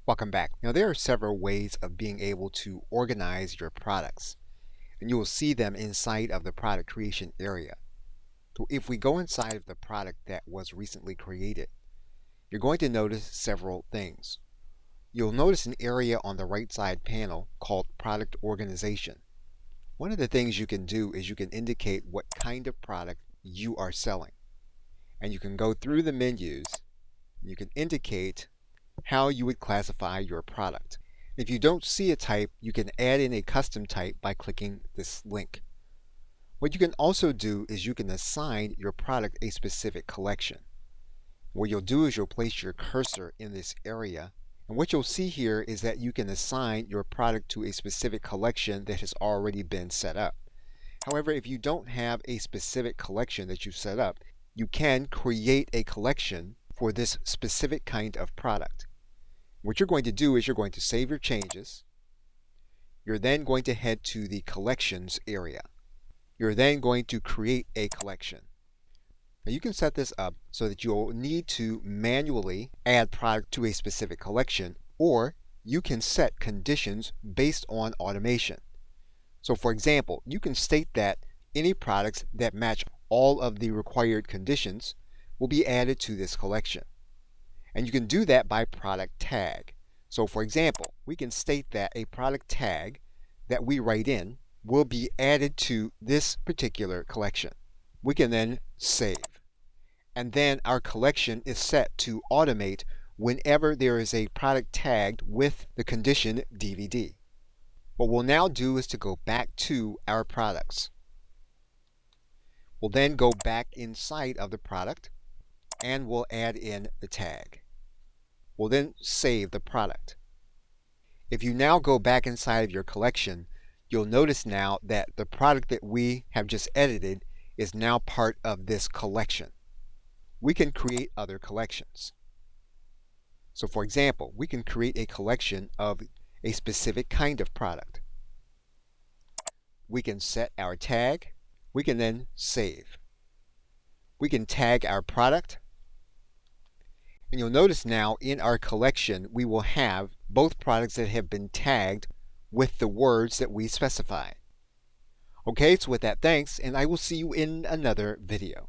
Welcome back. Now, there are several ways of being able to organize your products, and you will see them inside of the product creation area. So if we go inside of the product that was recently created, you're going to notice several things. You'll notice an area on the right side panel called Product Organization. One of the things you can do is you can indicate what kind of product you are selling. And you can go through the menus, and you can indicate how you would classify your product. If you don't see a type, you can add in a custom type by clicking this link. What you can also do is you can assign your product a specific collection. What you'll do is you'll place your cursor in this area, and what you'll see here is that you can assign your product to a specific collection that has already been set up. However, if you don't have a specific collection that you've set up, you can create a collection for this specific kind of product. What you're going to do is you're going to save your changes. You're then going to head to the collections area. You're then going to create a collection. Now you can set this up so that you'll need to manually add product to a specific collection, or you can set conditions based on automation. So for example, you can state that any products that match all of the required conditions will be added to this collection. And you can do that by product tag. So for example, we can state that a product tag that we write in will be added to this particular collection. We can then save. And then our collection is set to automate whenever there is a product tagged with the condition DVD. What we'll now do is to go back to our products. We'll then go back inside of the product and we'll add in the tag. We'll then save the product. If you now go back inside of your collection, you'll notice now that the product that we have just edited is now part of this collection. We can create other collections. So for example, we can create a collection of a specific kind of product. We can set our tag. We can then save. We can tag our product. And you'll notice now in our collection we will have both products that have been tagged with the words that we specified. Okay, so with that, thanks, and I will see you in another video.